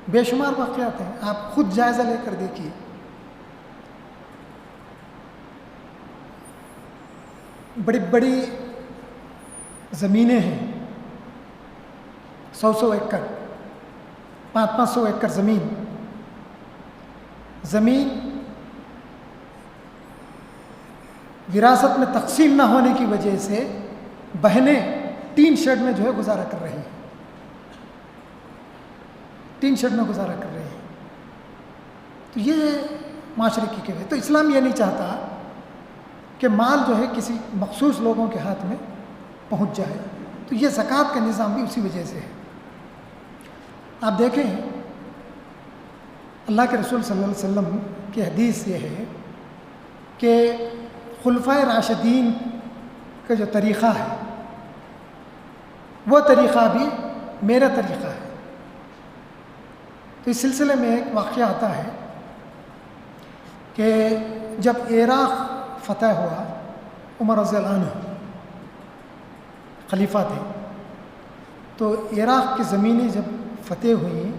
بے شمار واقعات ہیں، آپ خود جائزہ لے کر دیکھیے. بڑی بڑی زمینیں ہیں، 100 ایکڑ، 500 ایکڑ زمین وراثت میں تقسیم نہ ہونے کی وجہ سے بہنیں ٹین شیڈ میں جو ہے گزارا کر رہی ہیں، ٹین شیڈ میں گزارا کر رہی ہیں. تو یہ معاشرے کی ہے. تو اسلام یہ نہیں چاہتا کہ مال جو ہے کسی مخصوص لوگوں کے ہاتھ میں پہنچ جائے. تو یہ زکوٰۃ کا نظام بھی اسی وجہ سے ہے. آپ دیکھیں اللہ کے رسول صلی اللہ علیہ وسلم کی حدیث یہ ہے کہ خلفائے راشدین کا جو طریقہ ہے وہ طریقہ بھی میرا طریقہ ہے. تو اس سلسلے میں ایک واقعہ آتا ہے کہ جب عراق فتح ہوا، عمر رضی اللہ عنہ خلیفہ تھے، تو عراق کی زمینیں جب فتح ہوئیں،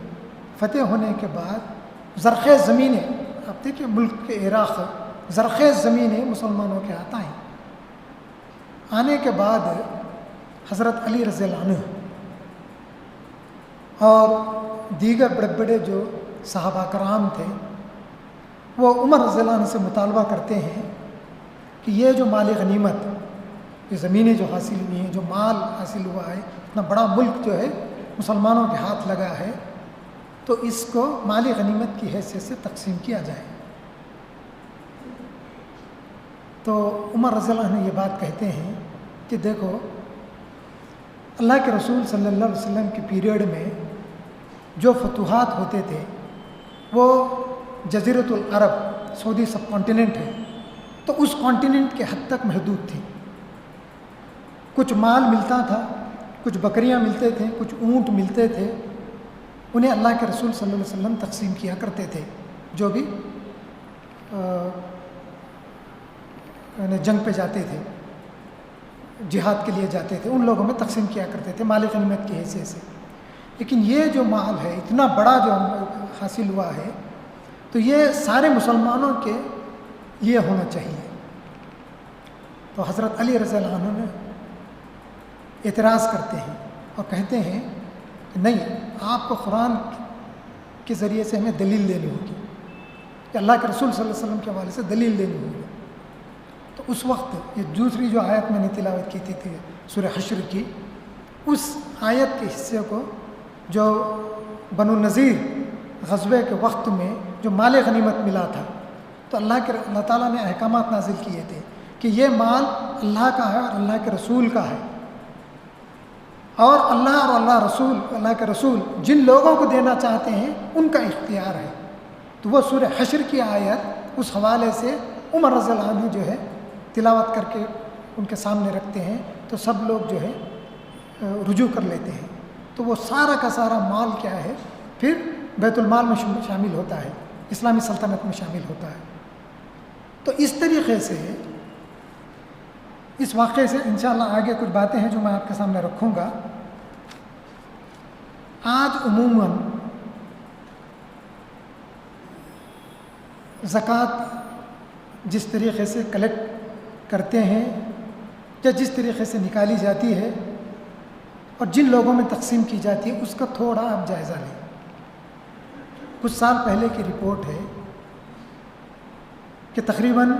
فتح ہونے کے بعد زرخیز زمینیں، آپ دیکھیں ملک کے عراق زرخیز زمینیں مسلمانوں کے ہاتھ آئیں. آنے کے بعد حضرت علی رضی اللہ عنہ اور دیگر بڑے بڑے جو صحابہ کرام تھے وہ عمر رضی اللہ عنہ سے مطالبہ کرتے ہیں کہ یہ جو مال غنیمت، یہ زمینیں جو حاصل ہوئی ہیں، جو مال حاصل ہوا ہے، اتنا بڑا ملک جو ہے مسلمانوں کے ہاتھ لگا ہے، تو اس کو مالی غنیمت کی حیثیت سے تقسیم کیا جائے. تو عمر رضی اللہ عنہ یہ بات کہتے ہیں کہ دیکھو اللہ کے رسول صلی اللہ علیہ وسلم کے پیریڈ میں جو فتوحات ہوتے تھے وہ جزیرۃ العرب، سعودی سب کانٹیننٹ ہے، تو اس کانٹیننٹ کے حد تک محدود تھی. کچھ مال ملتا تھا، کچھ بکریاں ملتے تھے، کچھ اونٹ ملتے تھے، انہیں اللہ کے رسول صلی اللہ علیہ وسلم تقسیم کیا کرتے تھے. جو بھی جنگ پہ جاتے تھے، جہاد کے لیے جاتے تھے، ان لوگوں میں تقسیم کیا کرتے تھے مال غنیمت کی حیثیت سے. لیکن یہ جو مال ہے اتنا بڑا جو حاصل ہوا ہے، تو یہ سارے مسلمانوں کے لیے ہونا چاہیے. تو حضرت علی رضی اللہ عنہ نے اعتراض کرتے ہیں اور کہتے ہیں کہ نہیں، آپ کو قرآن کے ذریعے سے ہمیں دلیل دینی ہوگی، کہ اللہ کے رسول صلی اللہ علیہ وسلم کے حوالے سے دلیل دینی ہوگی. تو اس وقت یہ دوسری جو آیت میں نے تلاوت کی تھی سورہ حشر کی، اس آیت کے حصے کو جو بنو النذیر غزوے کے وقت میں جو مال غنیمت ملا تھا، تو اللہ تعالیٰ نے احکامات نازل کیے تھے کہ یہ مال اللہ کا ہے اور اللہ کے رسول کا ہے، اور اللہ کے رسول جن لوگوں کو دینا چاہتے ہیں ان کا اختیار ہے. تو وہ سورہ حشر کی آیت اس حوالے سے عمر رضی اللہ عنہ جو ہے تلاوت کر کے ان کے سامنے رکھتے ہیں، تو سب لوگ جو ہے رجوع کر لیتے ہیں. تو وہ سارا کا سارا مال کیا ہے پھر بیت المال میں شامل ہوتا ہے، اسلامی سلطنت میں شامل ہوتا ہے. تو اس طریقے سے اس واقعے سے انشاءاللہ آگے کچھ باتیں ہیں جو میں آپ کے سامنے رکھوں گا. آج عموماً زکوٰۃ جس طریقے سے کلیکٹ کرتے ہیں یا جس طریقے سے نکالی جاتی ہے اور جن لوگوں میں تقسیم کی جاتی ہے، اس کا تھوڑا آپ جائزہ لیں. کچھ سال پہلے کی رپورٹ ہے کہ تقریباً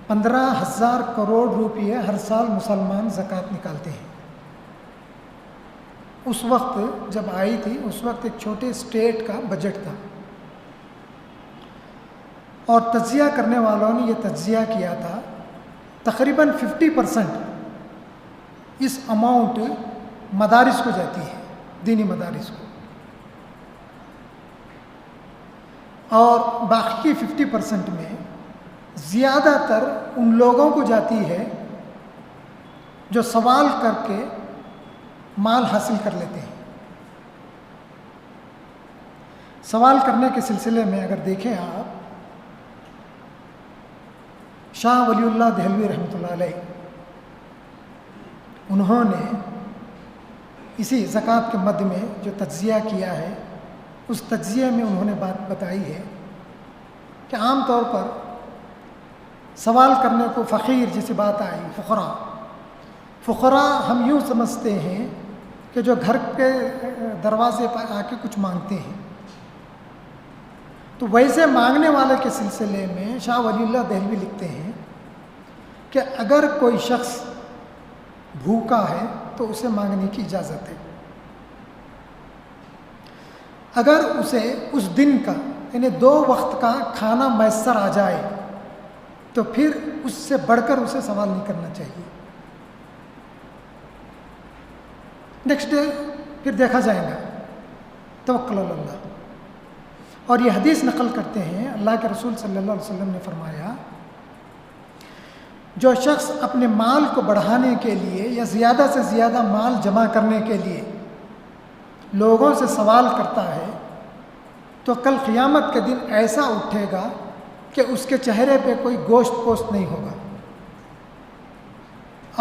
15,000 کروڑ روپے ہر سال مسلمان زکوٰۃ نکالتے ہیں. اس وقت جب آئی تھی، اس وقت ایک چھوٹے اسٹیٹ کا بجٹ تھا، اور تجزیہ کرنے والوں نے یہ تجزیہ کیا تھا تقریباً 50% اس اماؤنٹ مدارس کو جاتی ہے، دینی مدارس کو، اور باقی کی 50% میں زیادہ تر ان لوگوں کو جاتی ہے جو سوال کر کے مال حاصل کر لیتے ہیں. سوال کرنے کے سلسلے میں اگر دیکھیں آپ، شاہ ولی اللہ دہلوی رحمۃ اللہ علیہ، انہوں نے اسی زکوٰۃ کے مد میں جو تجزیہ کیا ہے اس تجزیے میں انہوں نے بات بتائی ہے کہ عام طور پر سوال کرنے کو فقیر جیسی بات آئی، فقراء ہم یوں سمجھتے ہیں کہ جو گھر کے دروازے پر آ کے کچھ مانگتے ہیں، تو ویسے مانگنے والے کے سلسلے میں شاہ ولی اللہ دہلوی لکھتے ہیں کہ اگر کوئی شخص بھوکا ہے تو اسے مانگنے کی اجازت ہے، اگر اسے اس دن کا یعنی 2 وقت کا کھانا میسر آ جائے تو پھر اس سے بڑھ کر اسے سوال نہیں کرنا چاہیے، نیکسٹ ڈے پھر دیکھا جائے گا، توکل علی اللہ۔ اور یہ حدیث نقل کرتے ہیں، اللہ کے رسول صلی اللہ علیہ وسلم نے فرمایا، جو شخص اپنے مال کو بڑھانے کے لیے یا زیادہ سے زیادہ مال جمع کرنے کے لیے لوگوں سے سوال کرتا ہے تو کل قیامت کے دن ایسا اٹھے گا کہ اس کے چہرے پہ کوئی گوشت پوست نہیں ہوگا،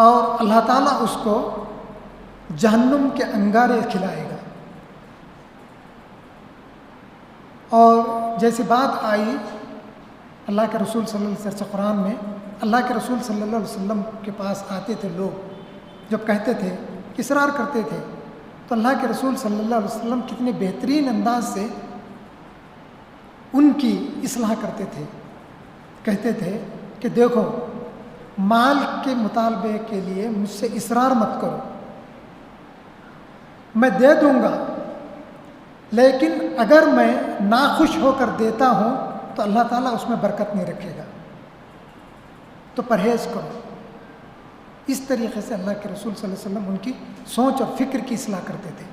اور اللہ تعالیٰ اس کو جہنم کے انگارے کھلائے گا۔ اور جیسی بات آئی اللہ کے رسول صلی اللہ علیہ وسلم قرآن میں، اللہ کے رسول صلی اللہ علیہ وسلم کے پاس آتے تھے لوگ، جب کہتے تھے، اصرار کرتے تھے، تو اللہ کے رسول صلی اللہ علیہ وسلم کتنے بہترین انداز سے ان کی اصلاح کرتے تھے، کہتے تھے کہ دیکھو مال کے مطالبے کے لیے مجھ سے اصرار مت کرو، میں دے دوں گا، لیکن اگر میں ناخوش ہو کر دیتا ہوں تو اللہ تعالیٰ اس میں برکت نہیں رکھے گا، تو پرہیز کرو۔ اس طریقے سے اللہ کے رسول صلی اللہ علیہ وسلم ان کی سوچ اور فکر کی اصلاح کرتے تھے۔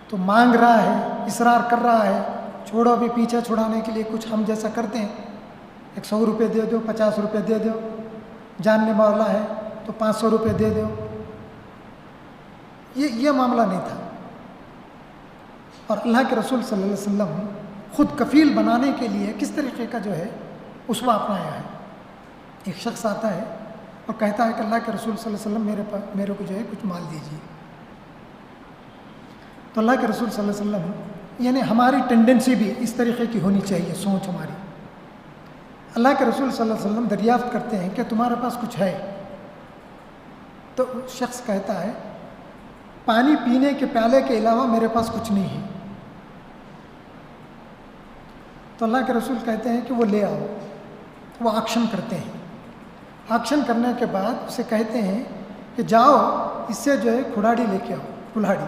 تو مانگ رہا ہے، اصرار کر رہا ہے، چھوڑو، ابھی پیچھے چھڑانے کے لیے کچھ ہم جیسا کرتے ہیں، 100 روپے دے دو، 50 روپے دے دو، جاننے والا ہے تو 500 روپے دے دو، یہ معاملہ نہیں تھا۔ اور اللہ کے رسول صلی اللہ علیہ وسلم خود کفیل بنانے کے لیے کس طریقے کا جو ہے اسوہ اپنایا ہے۔ ایک شخص آتا ہے اور کہتا ہے کہ اللہ کے رسول صلی اللہ علیہ وسلم میرے کو جو ہے کچھ مال دیجیے، تو اللہ کے رسول صلی اللہ علیہ وسلم، یعنی ہماری ٹینڈنسی بھی اس طریقے کی ہونی چاہیے، سوچ ہماری۔ اللہ کے رسول صلی اللہ علیہ وسلم دریافت کرتے ہیں کہ تمہارے پاس کچھ ہے؟ تو شخص کہتا ہے پانی پینے کے پیالے کے علاوہ میرے پاس کچھ نہیں ہے۔ تو اللہ کے رسول کہتے ہیں کہ وہ لے آؤ، وہ آکشن کرتے ہیں، آکشن کرنے کے بعد اسے کہتے ہیں کہ جاؤ اس سے جو ہے کھلاڑی لے کے آؤ، کلاڑی،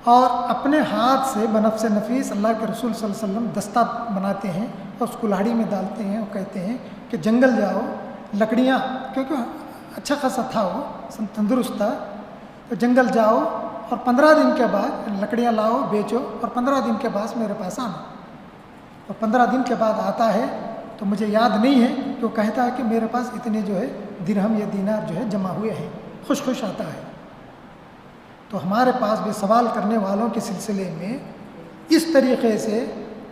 اور اپنے ہاتھ سے بنفس نفیس اللہ کے رسول صلی اللہ علیہ وسلم دستہ بناتے ہیں اور اس کلاڑی میں ڈالتے ہیں اور کہتے ہیں کہ جنگل جاؤ، لکڑیاں، کیونکہ اچھا خاصا تھا، وہ تندرست تھا، تو جنگل جاؤ اور 15 دن کے بعد لکڑیاں لاؤ، بیچو، اور 15 دن کے بعد میرے پاس آنا۔ اور 15 دن کے بعد آتا ہے تو مجھے یاد نہیں ہے کہ وہ کہتا ہے کہ میرے پاس اتنے جو ہے درہم یا دینار جو ہے جمع ہوئے ہیں، خوش خوش آتا ہے۔ تو ہمارے پاس بھی سوال کرنے والوں کے سلسلے میں اس طریقے سے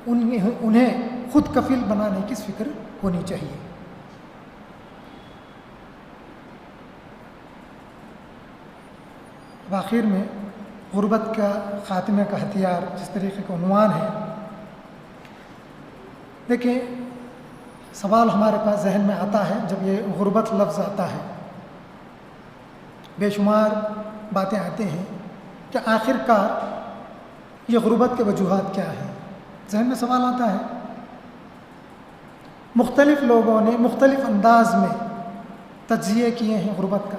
انہیں خود کفیل بنانے کی فکر ہونی چاہیے۔ آخر میں غربت کا خاتمے کا ہتھیار جس طریقے کا عنوان ہے، دیکھیں سوال ہمارے پاس ذہن میں آتا ہے جب یہ غربت لفظ آتا ہے، بے شمار باتیں آتے ہیں کہ آخر کار یہ غربت کے وجوہات کیا ہیں، ذہن میں سوال آتا ہے۔ مختلف لوگوں نے مختلف انداز میں تجزیے کیے ہیں غربت کا،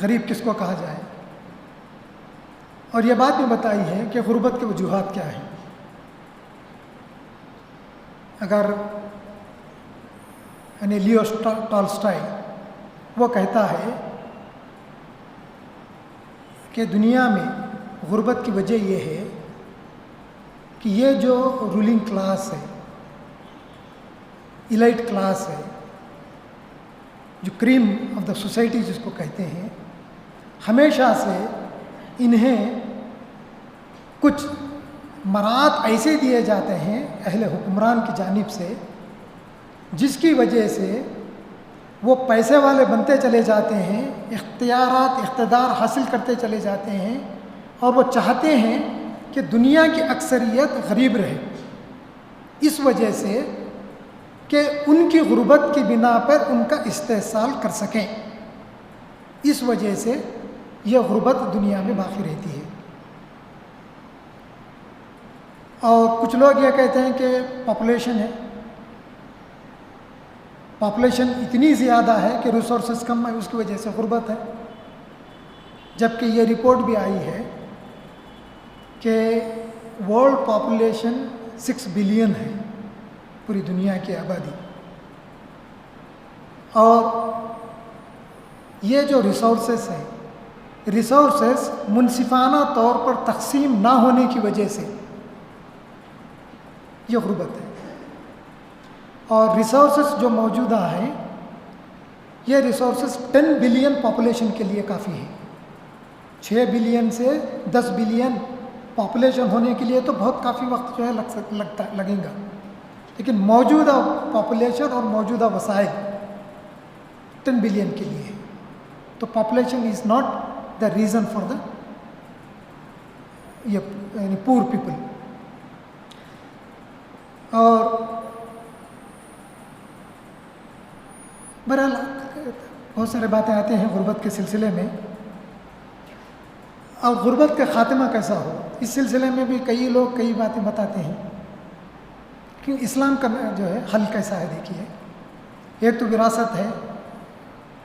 غریب کس کو کہا جائے، اور یہ بات بھی بتائی ہے کہ غربت کے وجوہات کیا ہیں۔ اگر یعنی لیو ٹالسٹائی وہ کہتا ہے کہ دنیا میں غربت کی وجہ یہ ہے کہ یہ جو رولنگ کلاس ہے، ایلائٹ کلاس ہے، جو کریم آف دا سوسائٹی جس کو کہتے ہیں، ہمیشہ سے انہیں کچھ مراد ایسے دیے جاتے ہیں اہل حکمران کی جانب سے جس کی وجہ سے وہ پیسے والے بنتے چلے جاتے ہیں، اختیارات اقتدار حاصل کرتے چلے جاتے ہیں، اور وہ چاہتے ہیں کہ دنیا کی اکثریت غریب رہے، اس وجہ سے کہ ان کی غربت کی بنا پر ان کا استحصال کر سکیں، اس وجہ سے یہ غربت دنیا میں باقی رہتی ہے۔ اور کچھ لوگ یہ کہتے ہیں کہ پاپولیشن ہے، پاپولیشن اتنی زیادہ ہے کہ ریسورسز کم ہے، اس کی وجہ سے غربت ہے، جبکہ یہ رپورٹ بھی آئی ہے کہ ورلڈ پاپولیشن 6 بلین ہے، پوری دنیا کی آبادی، اور یہ جو ریسورسز ہیں، ریسورسز منصفانہ طور پر تقسیم نہ ہونے کی وجہ سے یہ غربت ہے۔ اور ریسورسز جو موجودہ ہیں، یہ ریسورسز 10 بلین پاپولیشن کے لیے کافی ہے۔ 6 بلین سے 10 بلین پاپولیشن ہونے کے لیے تو بہت کافی وقت جو ہے لگے گا، لیکن موجودہ پاپولیشن اور موجودہ وسائل 10 بلین کے لیے ہے۔ تو population is not the reason for the یعنی پور پیپل۔ اور بہرحال بہت سارے باتیں آتے ہیں غربت کے سلسلے میں، اور غربت کا خاتمہ کیسا ہو، اس سلسلے میں بھی کئی لوگ کئی باتیں بتاتے ہیں کہ اسلام کا جو ہے حل کیسا ہے۔ دیکھیے، ایک تو وراثت ہے،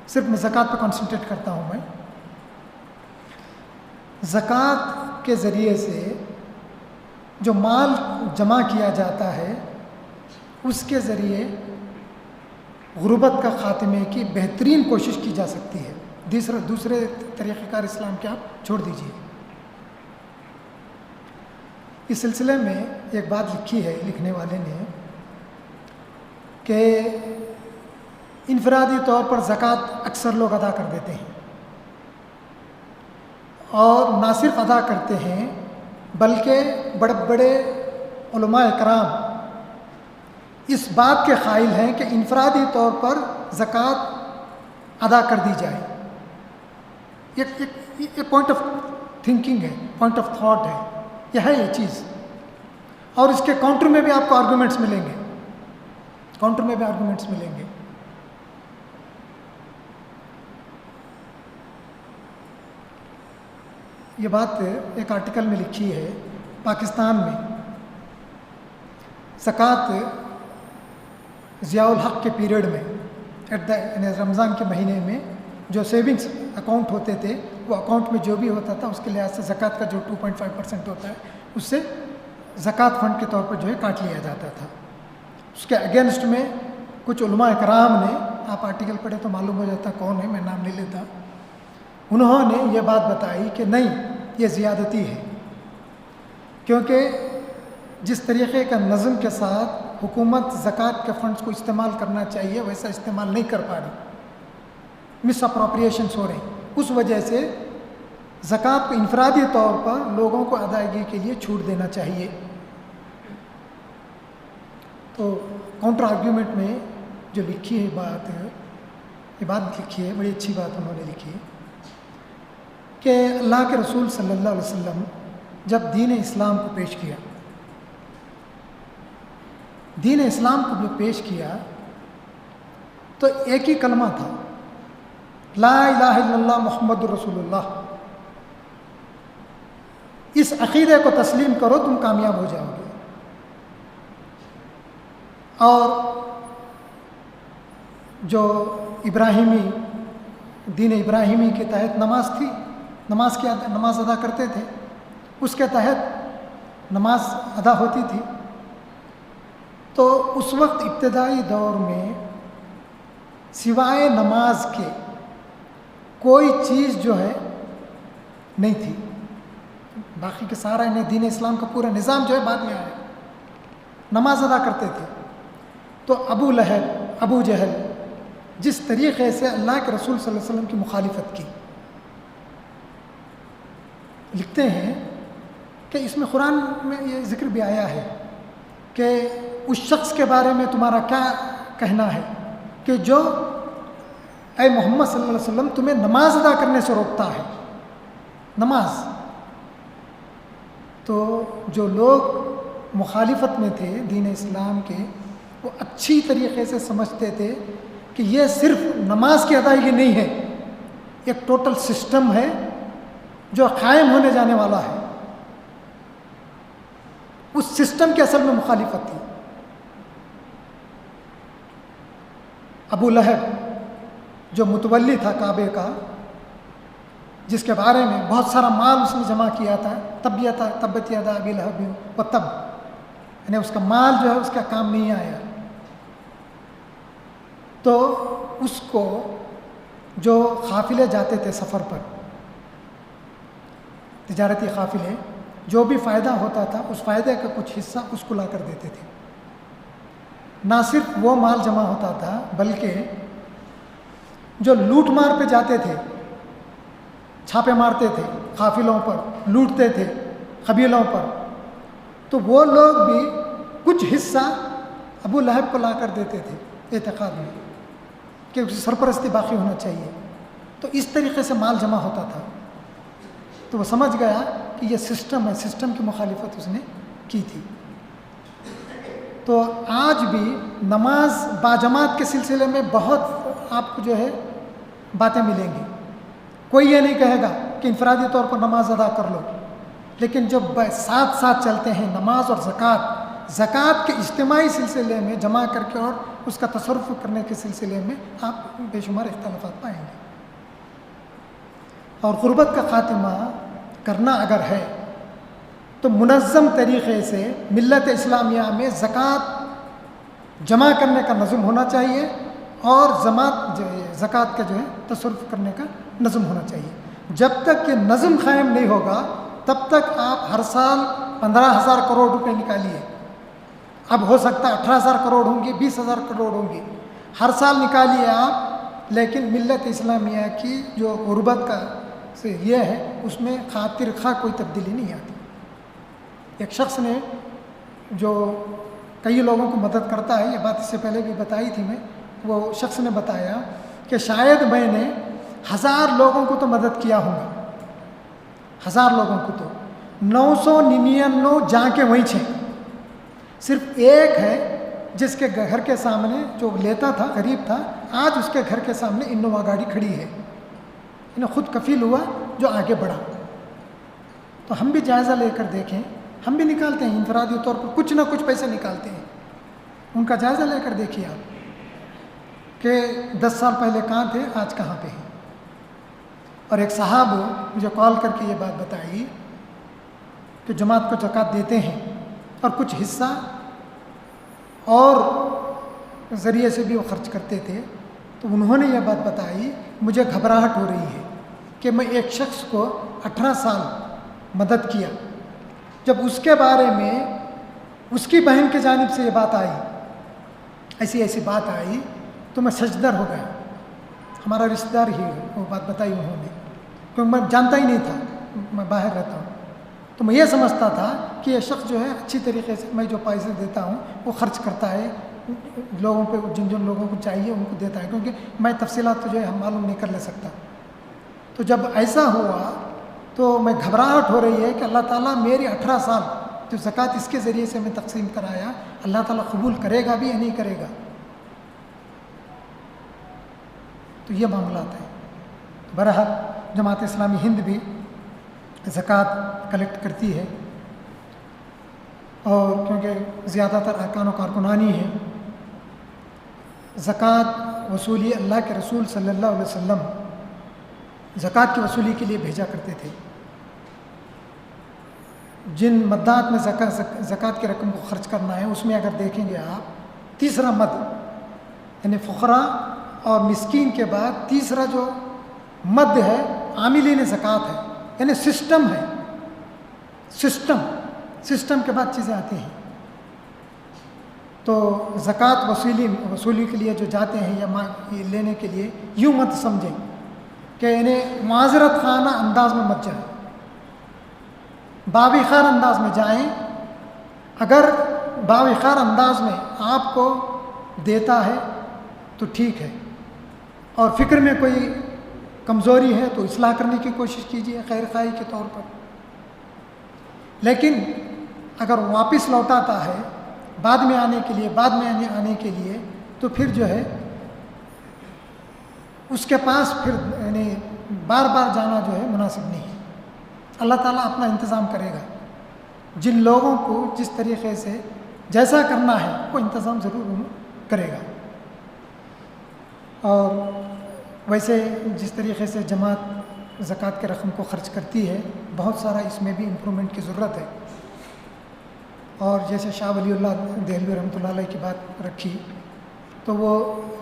صرف میں زکوٰۃ پہ کنسنٹریٹ کرتا ہوں۔ میں زکوٰۃ کے ذریعے سے جو مال جمع کیا جاتا ہے، اس کے ذریعے غربت کا خاتمے کی بہترین کوشش کی جا سکتی ہے۔ دوسرے طریقہ کار اسلام کے آپ چھوڑ دیجیے۔ اس سلسلے میں ایک بات لکھی ہے لکھنے والے نے کہ انفرادی طور پر زکوٰۃ اکثر لوگ ادا کر دیتے ہیں، اور نہ صرف ادا کرتے ہیں بلکہ بڑے بڑے علماء کرام اس بات کے قائل ہیں کہ انفرادی طور پر زکوٰۃ ادا کر دی جائے۔ یہ پوائنٹ آف تھنکنگ ہے، پوائنٹ آف تھاٹ ہے، یہ ہے یہ چیز۔ اور اس کے کاؤنٹر میں بھی آپ کو آرگومنٹس ملیں گے، کاؤنٹر میں بھی آرگومنٹس ملیں گے۔ یہ بات ایک آرٹیکل میں لکھی ہے، پاکستان میں زکوٰۃ ضیاء الحق کے پیریڈ میں رمضان کے مہینے میں جو سیونگز اکاؤنٹ ہوتے تھے، وہ اکاؤنٹ میں جو بھی ہوتا تھا اس کے لحاظ سے زکوٰۃ کا جو 2.5% ہوتا ہے، اس سے زکوٰۃ فنڈ کے طور پر جو ہے کاٹ لیا جاتا تھا۔ اس کے اگینسٹ میں کچھ علماء کرام نے، آپ آرٹیکل پڑھے تو معلوم ہو جاتا کون ہے، میں نام نہیں لیتا، انہوں نے یہ بات بتائی کہ نہیں، یہ زیادتی ہے، کیونکہ جس طریقے کا نظم کے ساتھ حکومت زکوٰۃ کے فنڈز کو استعمال کرنا چاہیے ویسا استعمال نہیں کر پا رہی، مس اپروپریشنس ہو رہے ہیں، اس وجہ سے زکوٰۃ کو انفرادی طور پر لوگوں کو ادائیگی کے لیے چھوٹ دینا چاہیے۔ تو کاؤنٹر آرگیومنٹ میں جو لکھی ہے بات ہے، یہ بات لکھی ہے، بڑی اچھی بات انہوں نے لکھی ہے کہ اللہ کے رسول صلی اللہ علیہ وسلم جب دین اسلام کو پیش کیا، دین اسلام کو جو پیش کیا تو ایک ہی کلمہ تھا، لا الہ الا اللہ محمد رسول اللہ۔ اس عقیدے کو تسلیم کرو، تم کامیاب ہو جاؤ گے۔ اور جو ابراہیمی دین ابراہیمی کے تحت نماز تھی، نماز ادا کرتے تھے، اس کے تحت نماز ادا ہوتی تھی، تو اس وقت ابتدائی دور میں سوائے نماز کے کوئی چیز جو ہے نہیں تھی، باقی کے سارا دین اسلام کا پورا نظام جو ہے بعد میں آیا، نماز ادا کرتے تھے۔ تو ابو لہب، ابو جہل جس طریقے سے اللہ کے رسول صلی اللہ علیہ وسلم کی مخالفت کی، لکھتے ہیں کہ اس میں قرآن میں یہ ذکر بھی آیا ہے کہ اس شخص کے بارے میں تمہارا کیا کہنا ہے کہ جو اے محمد صلی اللہ علیہ وسلم تمہیں نماز ادا کرنے سے روکتا ہے، نماز تو جو لوگ مخالفت میں تھے دین اسلام کے، وہ اچھی طریقے سے سمجھتے تھے کہ یہ صرف نماز کی ادائیگی نہیں ہے، ایک ٹوٹل سسٹم ہے جو قائم ہونے جانے والا ہے۔ اس سسٹم کی اصل میں مخالفت تھی۔ ابو لہب جو متولی تھا کعبے کا، جس کے بارے میں بہت سارا مال اس نے جمع کیا تھا، تبت یدا ابی لہب و تب، یعنی اس کا مال جو ہے اس کا کام نہیں آیا، تو اس کو جو قافلے جاتے تھے سفر پر، تجارتی قافلے، جو بھی فائدہ ہوتا تھا اس فائدے کا کچھ حصہ اس کو لا کر دیتے تھے۔ نہ صرف وہ مال جمع ہوتا تھا بلکہ جو لوٹ مار پہ جاتے تھے، چھاپے مارتے تھے قافلوں پر، لوٹتے تھے قبیلوں پر، تو وہ لوگ بھی کچھ حصہ ابو لہب کو لا کر دیتے تھے، اعتقاد میں کہ اس کی سرپرستی باقی ہونا چاہیے۔ تو اس طریقے سے مال جمع ہوتا تھا۔ تو وہ سمجھ گیا کہ یہ سسٹم ہے، سسٹم کی مخالفت اس نے کی تھی۔ تو آج بھی نماز باجماعت کے سلسلے میں بہت آپ کو جو ہے باتیں ملیں گی۔ کوئی یہ نہیں کہے گا کہ انفرادی طور پر نماز ادا کر لو، لیکن جب ساتھ ساتھ چلتے ہیں نماز اور زکوٰۃ کے اجتماعی سلسلے میں جمع کر کے اور اس کا تصرف کرنے کے سلسلے میں آپ بے شمار اختلافات پائیں گے۔ اور غربت کا خاتمہ کرنا اگر ہے تو منظم طریقے سے ملت اسلامیہ میں زکوٰۃ جمع کرنے کا نظم ہونا چاہیے اور زکوٰۃ کا جو ہے تصرف کرنے کا نظم ہونا چاہیے۔ جب تک یہ نظم قائم نہیں ہوگا تب تک آپ ہر سال 15,000 کروڑ روپے نکالیے، اب ہو سکتا ہے 18,000 کروڑ ہوں گی، 20,000 کروڑ ہوں گی، ہر سال نکالیے آپ، لیکن ملت اسلامیہ کی جو غربت کا سے یہ ہے اس میں خاطر خواہ کوئی تبدیلی نہیں آتی۔ ایک شخص نے جو کئی لوگوں کو مدد کرتا ہے، یہ بات اس سے پہلے بھی بتائی تھی میں، وہ شخص نے بتایا کہ شاید میں نے 1000 لوگوں کو تو مدد کیا ہوں گا، 1000 لوگوں کو تو 999 جا کے وہیں چھے، صرف ایک ہے جس کے گھر کے سامنے جو لیتا تھا، غریب تھا، آج اس کے گھر کے سامنے انووا گاڑی کھڑی ہے، انہیں خود کفیل ہوا جو آگے بڑھا۔ تو ہم بھی جائزہ لے کر دیکھیں، ہم بھی نکالتے ہیں انفرادی طور پر کچھ نہ کچھ پیسے نکالتے ہیں، ان کا جائزہ لے کر دیکھیے آپ کہ 10 سال پہلے کہاں تھے، آج کہاں پہ ہیں۔ اور ایک صاحب مجھے کال کر کے یہ بات بتائی کہ جماعت کو زکوٰۃ دیتے ہیں اور کچھ حصہ اور ذریعے سے بھی وہ خرچ کرتے تھے، تو انہوں نے یہ بات بتائی، مجھے گھبراہٹ ہو رہی ہے کہ میں ایک شخص کو 18 سال مدد کیا، جب اس کے بارے میں اس کی بہن کی جانب سے یہ بات آئی، ایسی بات آئی، تو میں سجدر ہو گیا۔ ہمارا رشتہ دار ہی وہ بات بتائی انہوں نے، کیونکہ میں جانتا ہی نہیں تھا، میں باہر رہتا ہوں، تو میں یہ سمجھتا تھا کہ یہ شخص جو ہے اچھی طریقے سے میں جو پیسے دیتا ہوں وہ خرچ کرتا ہے لوگوں پہ، جن لوگوں کو چاہیے ان کو دیتا ہے، کیونکہ میں تفصیلات تو جو ہے ہم معلوم نہیں کر لے سکتا۔ تو جب ایسا ہوا تو میں گھبراہٹ ہو رہی ہے کہ اللہ تعالیٰ میری 18 سال جو زکوٰۃ اس کے ذریعے سے میں تقسیم کرایا، اللہ تعالیٰ قبول کرے گا بھی یا نہیں کرے گا۔ تو یہ معاملات ہیں۔ بہرحال جماعت اسلامی ہند بھی زکوٰۃ کلیکٹ کرتی ہے، اور کیونکہ زیادہ تر ارکان و کارکنانی ہیں، زکوٰۃ وصولی اللہ کے رسول صلی اللہ علیہ وسلم زکوٰۃ کی وصولی کے لیے بھیجا کرتے تھے۔ جن مدات میں زکوٰۃ کی رقم کو خرچ کرنا ہے اس میں اگر دیکھیں گے آپ، تیسرا مد یعنی فقراء اور مسکین کے بعد تیسرا جو مد ہے عاملین زکوٰۃ ہے، یعنی سسٹم ہے، سسٹم کے بعد چیزیں آتی ہیں۔ تو زکوٰۃ وصولی کے لیے جو جاتے ہیں یا یہ لینے کے لیے، یوں مت سمجھیں کہ انہیں معذرت خانہ انداز میں مت جائیں، باوقار انداز میں جائیں۔ اگر باوقار انداز میں آپ کو دیتا ہے تو ٹھیک ہے، اور فکر میں کوئی کمزوری ہے تو اصلاح کرنے کی کوشش کیجیے خیر خواہی کے طور پر۔ لیکن اگر واپس لوٹاتا ہے بعد میں آنے کے لیے تو پھر جو ہے اس کے پاس پھر یعنی بار بار جانا جو ہے مناسب نہیں ہے. اللہ تعالیٰ اپنا انتظام کرے گا. جن لوگوں کو جس طریقے سے جیسا کرنا ہے وہ انتظام ضرور کرے گا. اور ویسے جس طریقے سے جماعت زکوٰۃ کے رقم کو خرچ کرتی ہے بہت سارا اس میں بھی امپرومنٹ کی ضرورت ہے. اور جیسے شاہ ولی اللہ دہلوی رحمۃ اللہ علیہ کی بات رکھی تو وہ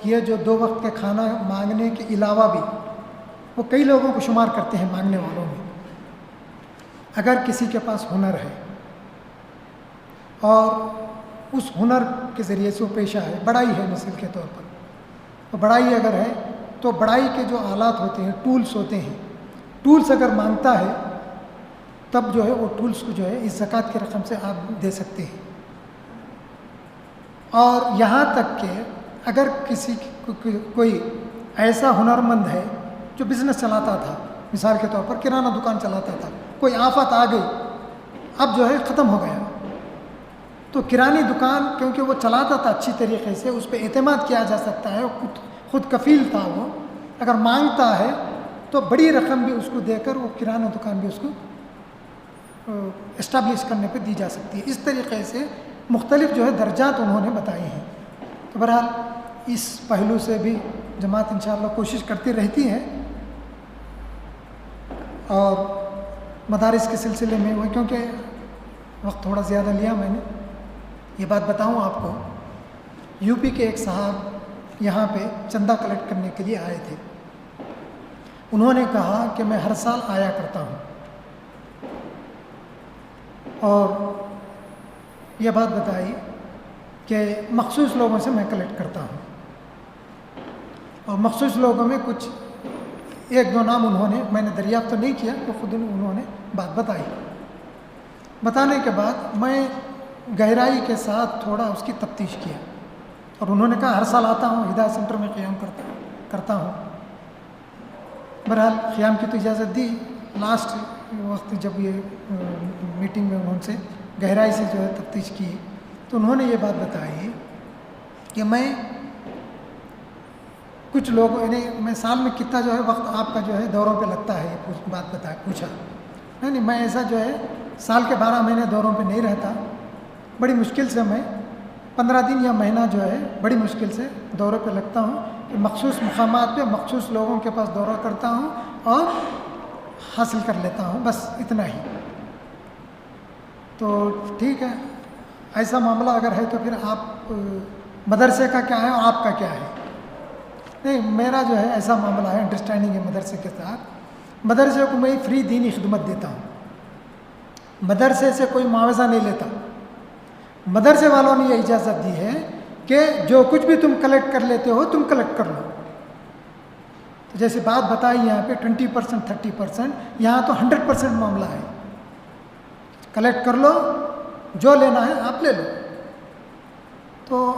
یہ جو 2 وقت کے کھانا مانگنے کے علاوہ بھی وہ کئی لوگوں کو شمار کرتے ہیں مانگنے والوں میں. اگر کسی کے پاس ہنر ہے اور اس ہنر کے ذریعے سے وہ پیشہ ہے، بڑائی ہے مثال کے طور پر، تو بڑائی اگر ہے تو بڑائی کے جو آلات ہوتے ہیں، ٹولز ہوتے ہیں، ٹولز اگر مانگتا ہے تب جو ہے وہ ٹولز کو جو ہے اس زکوٰۃ کی رقم سے آپ دے سکتے ہیں. اور یہاں تک کہ اگر کسی کوئی ایسا ہنرمند ہے جو بزنس چلاتا تھا، مثال کے طور پر کرانہ دکان چلاتا تھا، کوئی آفت آ گئی، اب جو ہے ختم ہو گیا، تو کرانی دکان کیونکہ وہ چلاتا تھا اچھی طریقے سے، اس پہ اعتماد کیا جا سکتا ہے، خود کفیل تھا، وہ اگر مانگتا ہے تو بڑی رقم بھی اس کو دے کر وہ کرانہ دکان بھی اس کو اسٹیبلش کرنے پہ دی جا سکتی ہے. اس طریقے سے مختلف جو ہے درجات انہوں نے بتائے ہیں. تو بہرحال اس پہلو سے بھی جماعت انشاءاللہ کوشش کرتی رہتی ہے. اور مدارس کے سلسلے میں وہ کیونکہ وقت تھوڑا زیادہ لیا میں نے، یہ بات بتاؤں آپ کو، یو پی کے ایک صاحب یہاں پہ چندہ کلیکٹ کرنے کے لیے آئے تھے. انہوں نے کہا کہ میں ہر سال آیا کرتا ہوں اور یہ بات بتائی کہ مخصوص لوگوں سے میں کلیکٹ کرتا ہوں، اور مخصوص لوگوں میں کچھ 1-2 نام انہوں نے، میں نے دریافت تو نہیں کیا، تو خود انہوں نے بات بتائی. بتانے کے بعد میں گہرائی کے ساتھ تھوڑا اس کی تفتیش کیا، اور انہوں نے کہا ہر سال آتا ہوں، ہدایت سینٹر میں قیام کرتا ہوں. بہرحال قیام کی تو اجازت دی. لاسٹ وقت جب یہ میٹنگ میں انہوں سے گہرائی سے جو ہے تفتیش کی تو انہوں نے یہ بات بتائی کہ میں کچھ لوگ یعنی میں سال میں کتنا جو ہے وقت آپ کا جو ہے دوروں پہ لگتا ہے، یہ بات پوچھا. نہیں میں ایسا جو ہے سال کے 12 مہینے دوروں پہ نہیں رہتا، بڑی مشکل سے میں 15 دن یا مہینہ جو ہے بڑی مشکل سے دوروں پہ لگتا ہوں، کہ مخصوص مقامات پہ مخصوص لوگوں کے پاس دورہ کرتا ہوں اور حاصل کر لیتا ہوں، بس اتنا ہی. تو ٹھیک ہے، ایسا معاملہ اگر ہے تو پھر آپ مدرسے کا کیا ہے اور آپ کا کیا ہے؟ نہیں، میرا جو ہے ایسا معاملہ ہے، انڈرسٹینڈنگ ہے مدرسے کے ساتھ. مدرسے کو میں فری دینی خدمت دیتا ہوں، مدرسے سے کوئی معاوضہ نہیں لیتا. مدرسے والوں نے یہ اجازت دی ہے کہ جو کچھ بھی تم کلیکٹ کر لیتے ہو تم کلیکٹ کر لو. تو جیسے بات بتائی یہاں پہ 20% 30%، یہاں تو 100% معاملہ ہے. کلیکٹ کر لو، جو لینا ہے آپ لے لو. تو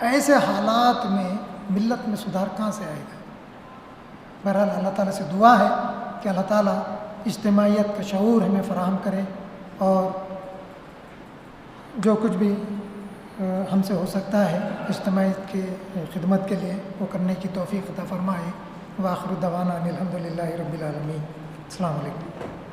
ایسے حالات میں ملت میں سدھار کہاں سے آئے گا؟ بہرحال اللہ تعالیٰ سے دعا ہے کہ اللہ تعالیٰ اجتماعیت کا شعور ہمیں فراہم کرے، اور جو کچھ بھی ہم سے ہو سکتا ہے اجتماعیت کی خدمت کے لیے وہ کرنے کی توفیق عطا فرمائے. وآخر دعوانا ان الحمد للہ رب العالمین. السلام علیکم.